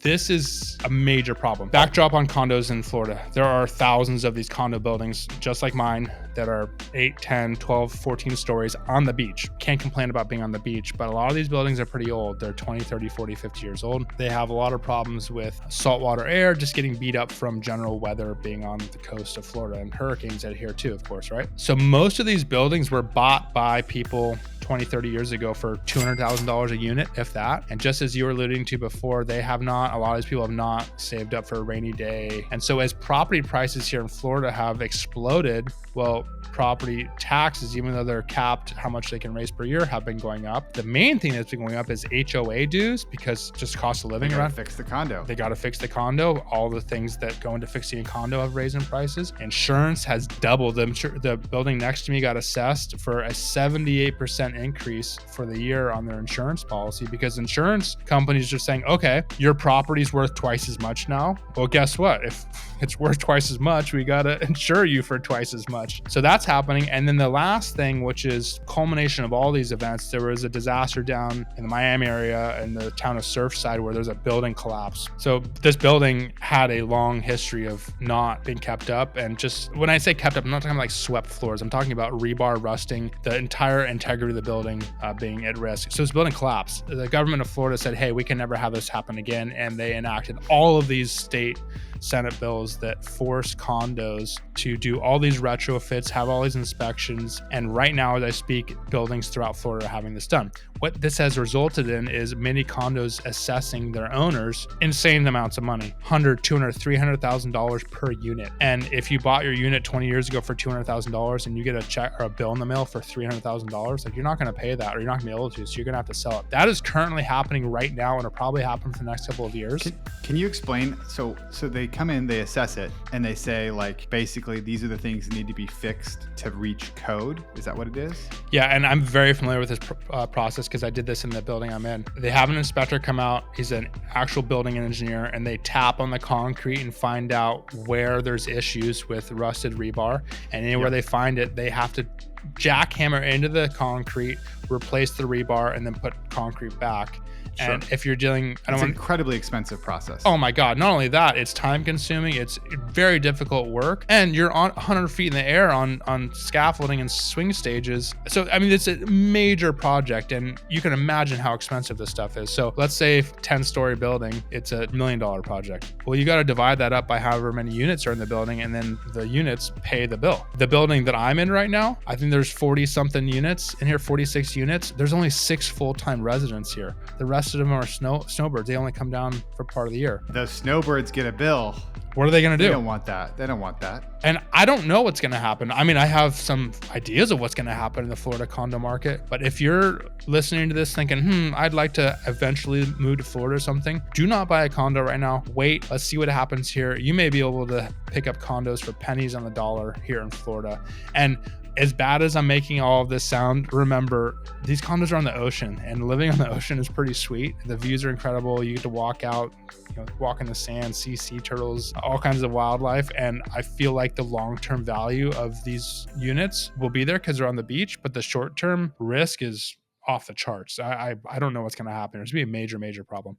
this is a major problem. Backdrop on condos in Florida. There are thousands of these condo buildings, just like mine, that are 8, 10, 12, 14 stories on the beach. Can't complain about being on the beach, but a lot of these buildings are pretty old. They're 20, 30, 40, 50 years old. They have a lot of problems with saltwater air, just getting beat up from general weather being on the coast of Florida, and hurricanes out here too, of course, right? So most of these buildings were bought by people 20, 30 years ago for $200,000 a unit, if that. And just as you were alluding to before, a lot of these people have not saved up for a rainy day. And so as property prices here in Florida have exploded, well, property taxes, even though they're capped how much they can raise per year, have been going up. The main thing that's been going up is HOA dues, because just cost of living around. Fix the condo. They got to fix the condo. All the things that go into fixing a condo have raised in prices. Insurance has doubled. The building next to me got assessed for a 78% increase for the year on their insurance policy, because insurance companies are saying, okay, your property's worth twice as much now. Well, guess what? If it's worth twice as much, we got to insure you for twice as much. So that's happening. And then the last thing, which is culmination of all these events, there was a disaster down in the Miami area in the town of Surfside where there's a building collapse. So this building had a long history of not being kept up. And just when I say kept up, I'm not talking like swept floors. I'm talking about rebar rusting, the entire integrity of the building being at risk. So this building collapsed. The government of Florida said, hey, we can never have this happen again. And they enacted all of these state Senate bills that force condos to do all these retrofits, have all these inspections. And right now, as I speak, buildings throughout Florida are having this done. What this has resulted in is many condos assessing their owners insane amounts of money, $100,000, $200,000, $300,000 per unit. And if you bought your unit 20 years ago for $200,000 and you get a check or a bill in the mail for $300,000, like, you're not going to pay that, or you're not going to be able to. So you're going to have to sell it. That is currently happening right now, and it'll probably happen for the next couple of years. Can you explain? So they come in, they assess it, and they say, like, basically these are the things that need to be fixed to reach code. Is that what it is? Yeah, and I'm very familiar with this process because I did this in the building I'm in. They have an inspector come out. He's an actual building engineer, and they tap on the concrete and find out where there's issues with rusted rebar. And anywhere they find it, they have to jackhammer into the concrete, replace the rebar, and then put concrete back. Sure. And if you're dealing, it's an incredibly expensive process. Oh my God. Not only that, it's time consuming. It's very difficult work. And you're on 100 feet in the air on scaffolding and swing stages. So, I mean, it's a major project, and you can imagine how expensive this stuff is. So let's say 10-story building, it's $1 million project. Well, you got to divide that up by however many units are in the building, and then the units pay the bill. The building that I'm in right now, I think there's 40 something units in here, 46 units. There's only 6 full-time residents here. The rest of them are snowbirds. They only come down for part of the year. Those snowbirds get a bill. What are they going to do? They don't want that. They don't want that. And I don't know what's going to happen. I mean, I have some ideas of what's going to happen in the Florida condo market. But if you're listening to this thinking, I'd like to eventually move to Florida or something, do not buy a condo right now. Wait, let's see what happens here. You may be able to pick up condos for pennies on the dollar here in Florida. And as bad as I'm making all of this sound, remember, these condos are on the ocean, and living on the ocean is pretty sweet. The views are incredible. You get to walk out, walk in the sand, see sea turtles, all kinds of wildlife. And I feel like the long-term value of these units will be there because they're on the beach, but the short-term risk is off the charts. I don't know what's going to happen. There's going to be a major, major problem.